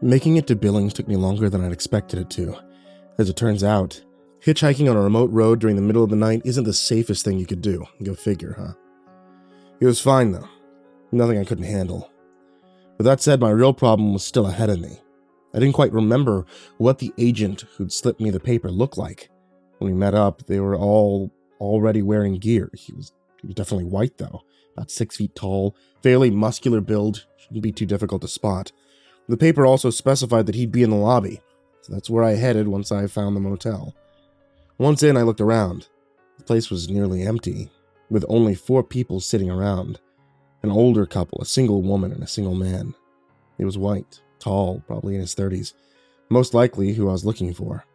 Making it to Billings took me longer than I'd expected it to. As it turns out, hitchhiking on a remote road during the middle of the night isn't the safest thing you could do. Go figure, huh? It was fine, though. Nothing I couldn't handle. With that said, my real problem was still ahead of me. I didn't quite remember what the agent who'd slipped me the paper looked like. When we met up, they were all already wearing gear. He was definitely white, though. About 6 feet tall, fairly muscular build, shouldn't be too difficult to spot. The paper also specified that he'd be in the lobby, so that's where I headed once I found the motel. Once in, I looked around. The place was nearly empty, with only 4 people sitting around. An older couple, a single woman and a single man. He was white, tall, probably in his 30s. Most likely who I was looking for.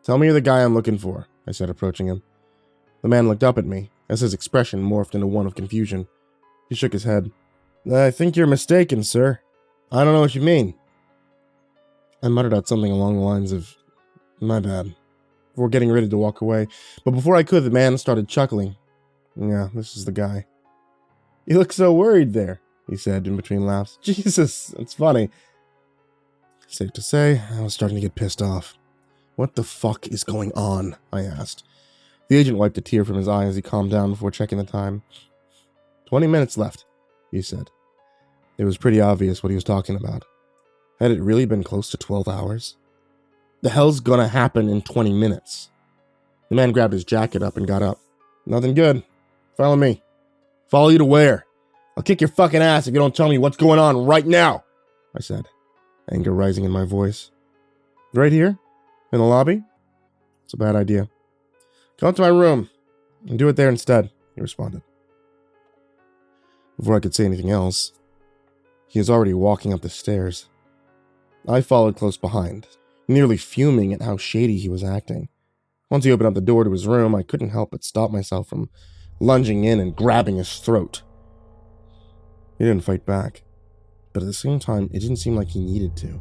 "Tell me you're the guy I'm looking for," I said, approaching him. The man looked up at me, as his expression morphed into one of confusion. He shook his head. "I think you're mistaken, sir. I don't know what you mean." I muttered out something along the lines of, "My bad," before getting ready to walk away. But before I could, the man started chuckling. "Yeah, this is the guy." "You look so worried there," he said in between laughs. "Jesus, it's funny." Safe to say, I was starting to get pissed off. "What the fuck is going on?" I asked. The agent wiped a tear from his eye as he calmed down before checking the time. 20 minutes left, he said. It was pretty obvious what he was talking about. Had it really been close to 12 hours? The hell's gonna happen in 20 minutes? The man grabbed his jacket up and got up. "Nothing good. Follow me." "Follow you to where?" "I'll kick your fucking ass if you don't tell me what's going on right now," I said, anger rising in my voice. "Right here? In the lobby?" "It's a bad idea." "Come to my room and do it there instead," he responded. Before I could say anything else, he was already walking up the stairs. I followed close behind, nearly fuming at how shady he was acting. Once he opened up the door to his room, I couldn't help but stop myself from lunging in and grabbing his throat. He didn't fight back, but at the same time, it didn't seem like he needed to.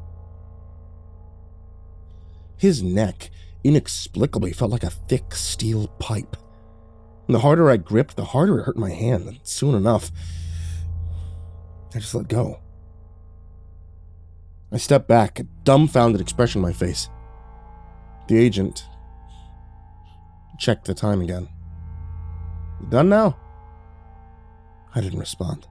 His neck inexplicably felt like a thick steel pipe. And the harder I gripped, the harder it hurt my hand, and soon enough, I just let go. I stepped back, a dumbfounded expression on my face. The agent checked the time again. "You done now?" I didn't respond.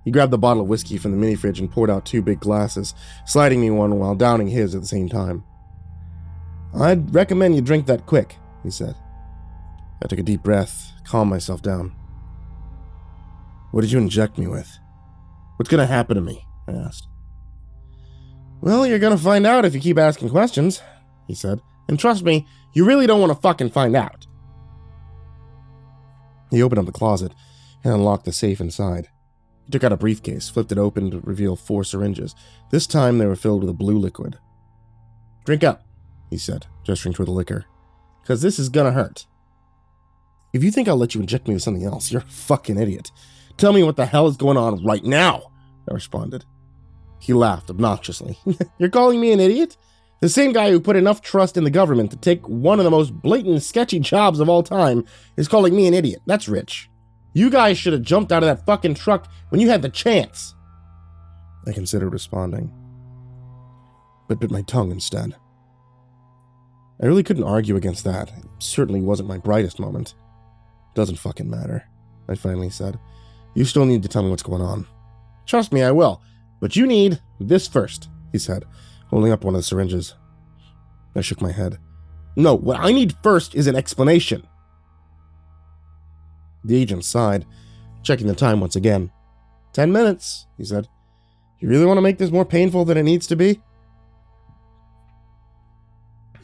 He grabbed the bottle of whiskey from the mini fridge and poured out 2 big glasses, sliding me one while downing his at the same time. "I'd recommend you drink that quick," he said. I took a deep breath, calmed myself down. "What did you inject me with? What's going to happen to me?" I asked. "Well, you're going to find out if you keep asking questions," he said. "And trust me, you really don't want to fucking find out." He opened up the closet and unlocked the safe inside. He took out a briefcase, flipped it open to reveal 4 syringes. This time they were filled with a blue liquid. "Drink up," he said, gesturing toward the liquor. "'Cause this is gonna hurt." "If you think I'll let you inject me with something else, you're a fucking idiot. Tell me what the hell is going on right now," I responded. He laughed obnoxiously. "You're calling me an idiot? The same guy who put enough trust in the government to take one of the most blatant, sketchy jobs of all time is calling me an idiot. That's rich. You guys should have jumped out of that fucking truck when you had the chance." I considered responding, but bit my tongue instead. I really couldn't argue against that. It certainly wasn't my brightest moment. "Doesn't fucking matter," I finally said. "You still need to tell me what's going on." "Trust me, I will. But you need this first," he said, holding up one of the syringes. I shook my head. "No, what I need first is an explanation." The agent sighed, checking the time once again. 10 minutes, he said. "You really want to make this more painful than it needs to be?"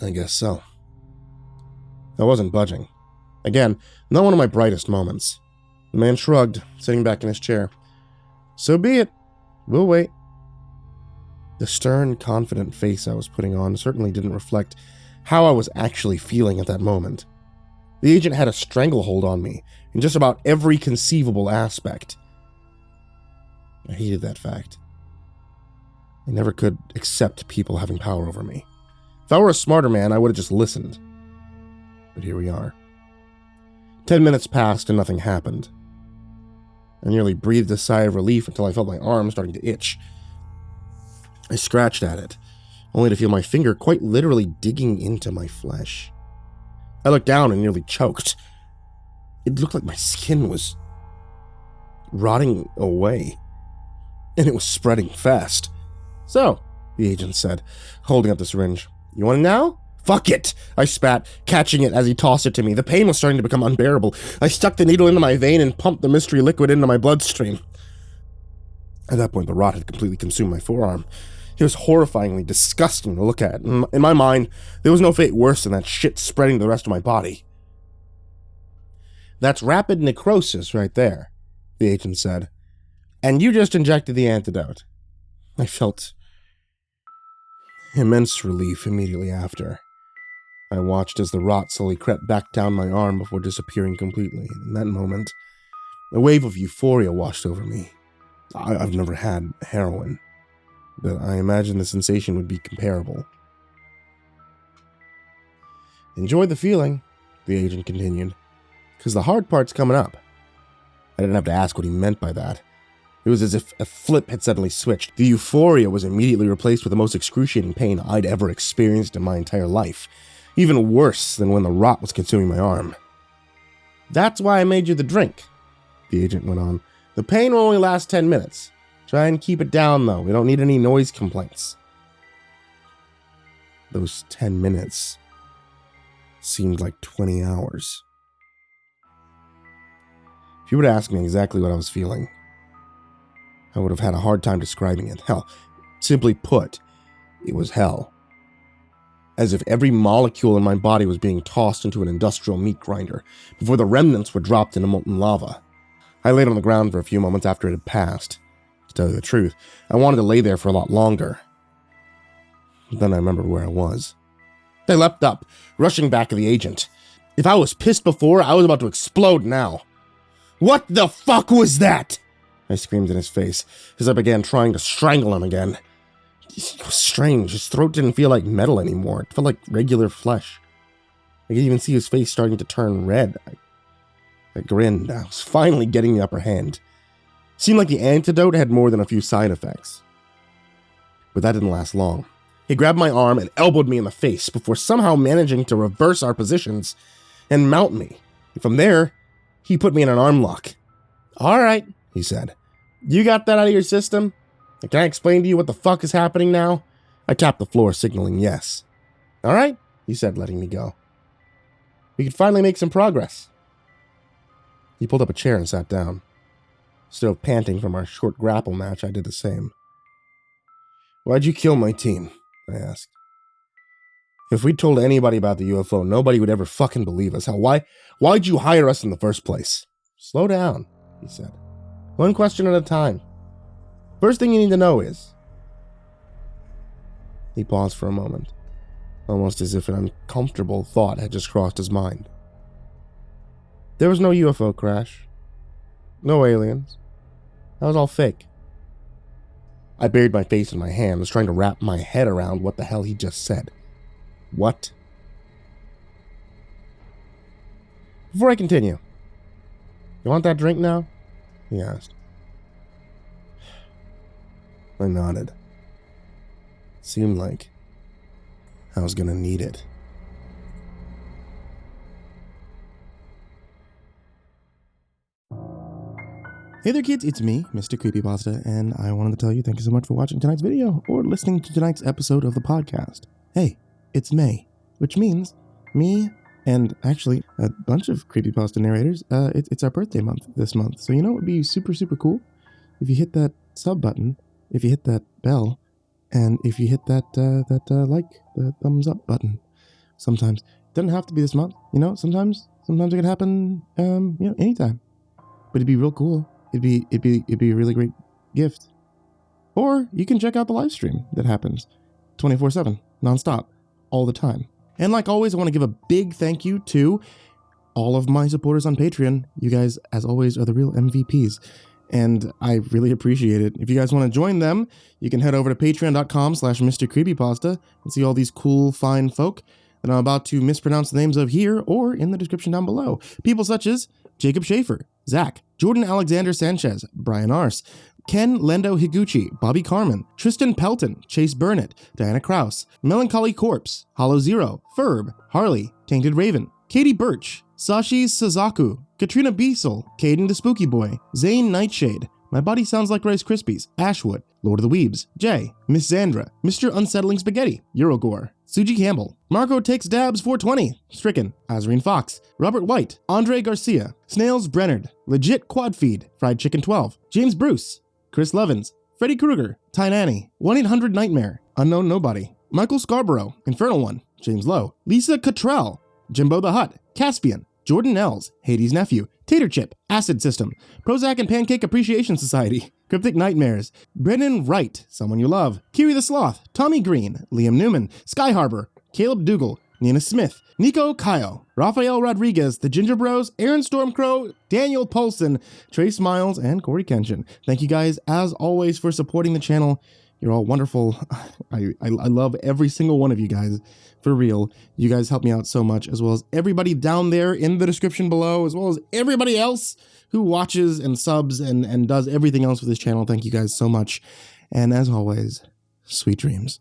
I guess so. I wasn't budging. Again, not one of my brightest moments. The man shrugged, sitting back in his chair. "So be it. We'll wait." The stern, confident face I was putting on certainly didn't reflect how I was actually feeling at that moment. The agent had a stranglehold on me in just about every conceivable aspect. I hated that fact. I never could accept people having power over me. If I were a smarter man, I would have just listened. But here we are. 10 minutes passed and nothing happened. I nearly breathed a sigh of relief until I felt my arm starting to itch. I scratched at it, only to feel my finger quite literally digging into my flesh. I looked down and nearly choked. It looked like my skin was rotting away, and it was spreading fast. "So," the agent said, holding up the syringe, "you want it now?" "Fuck it," I spat, catching it as he tossed it to me. The pain was starting to become unbearable. I stuck the needle into my vein and pumped the mystery liquid into my bloodstream. At that point, the rot had completely consumed my forearm. It was horrifyingly disgusting to look at. In my mind, there was no fate worse than that shit spreading to the rest of my body. "That's rapid necrosis right there," the agent said. "And you just injected the antidote." I felt immense relief immediately after. I watched as the rot slowly crept back down my arm before disappearing completely. In that moment, a wave of euphoria washed over me. I've never had heroin, but I imagine the sensation would be comparable. "Enjoy the feeling," the agent continued, "because the hard part's coming up." I didn't have to ask what he meant by that. It was as if a flip had suddenly switched. The euphoria was immediately replaced with the most excruciating pain I'd ever experienced in my entire life, even worse than when the rot was consuming my arm. "That's why I made you the drink," the agent went on. "The pain will only last 10 minutes. Try and keep it down, though. We don't need any noise complaints." Those 10 minutes seemed like 20 hours. If you were to ask me exactly what I was feeling, I would have had a hard time describing it. Hell, simply put, it was hell. As if every molecule in my body was being tossed into an industrial meat grinder before the remnants were dropped into molten lava. I laid on the ground for a few moments after it had passed. To tell you the truth, I wanted to lay there for a lot longer. Then I remembered where I was. I leapt up, rushing back at the agent. If I was pissed before, I was about to explode now. "What the fuck was that?" I screamed in his face as I began trying to strangle him again. It was strange. His throat didn't feel like metal anymore. It felt like regular flesh. I could even see his face starting to turn red. I grinned. I was finally getting the upper hand. It seemed like the antidote had more than a few side effects. But that didn't last long. He grabbed my arm and elbowed me in the face before somehow managing to reverse our positions and mount me. And from there, he put me in an arm lock. "All right," he said. "You got that out of your system? Can I explain to you what the fuck is happening now?" I tapped the floor, signaling yes. "All right," he said, letting me go. "We could finally make some progress." He pulled up a chair and sat down. Still panting from our short grapple match, I did the same. "Why'd you kill my team?" I asked. "If we told anybody about the UFO, nobody would ever fucking believe us. Hell, why'd you hire us in the first place?" "Slow down," he said. "One question at a time. First thing you need to know is..." He paused for a moment, almost as if an uncomfortable thought had just crossed his mind. "There was no UFO crash. No aliens. That was all fake." I buried my face in my hands, trying to wrap my head around what the hell he just said. What? "Before I continue, you want that drink now?" he asked. I nodded. Seemed like I was gonna need it. Hey there kids, it's me, MrCreepyPasta, and I wanted to tell you thank you so much for watching tonight's video or listening to tonight's episode of the podcast. Hey, it's May, which means me and actually a bunch of Creepypasta narrators, it's our birthday month this month. So you know what would be super, super cool? If you hit that sub button, if you hit that bell, and if you hit that the thumbs up button. Sometimes. It doesn't have to be this month, you know, sometimes it can happen, anytime. But it'd be real cool. It'd be a really great gift. Or you can check out the live stream that happens 24/7, nonstop, all the time. And like always, I want to give a big thank you to all of my supporters on Patreon. You guys, as always, are the real MVPs. And I really appreciate it. If you guys want to join them, you can head over to patreon.com/MrCreepyPasta and see all these cool, fine folk that I'm about to mispronounce the names of here or in the description down below. People such as Jacob Shaffer, Zach, Jordan Alexander Sanchez, Brian Arce, Ken Lando Higuchi, Bobby Karman, Tristan Pelton, Chase Burnett, Diana Kraus, Melancholy Corpse, Hollow Zero, Ferb, Harley, Tainted Raven, Katie Birch, Sashi Suzaku, Katrina Beisel, Kayden the Spooky Boy, Zane Nightshade, My Body Sounds Like Rice Krispies, Ashwood, Lord of the Weebs, Jay, Miss Xandra, MrUnsettlingSpaghetti, Eurogore, Tsuji Campbell, Marco Takes Dabs 420, Stricken, Azurine Fox, Robert White, Andre Garcia, Snails Brennard, Legit Quad Feed, Fried Chicken 12, James Bruce, Chris Levins, Freddy Krueger, Tynanny, 1-800-Nightmare, Unknown Nobody, Michael Scarborough, Infernal One, James Lowe, Lisa Cottrell, Jimbo the Hutt, Caspian, Jordan Ells, Hades' Nephew, Tater Chip, Acid System, Prozac and Pancake Appreciation Society, Cryptic Nightmares, Brennan Wright, Someone You Love, Kiri the Sloth, Tommy Green, Liam Newman, Sky Harbor, Caleb Dougal, Nina Smith, Nico Kyle, Rafael Rodriguez, The Ginger Bros, Aaron Stormcrow, Daniel Polson, Trace Miles, and Corey Kenshin. Thank you guys, as always, for supporting the channel. You're all wonderful. I love every single one of you guys. For real. You guys help me out so much, as well as everybody down there in the description below, as well as everybody else who watches and subs and does everything else with this channel. Thank you guys so much. And as always, sweet dreams.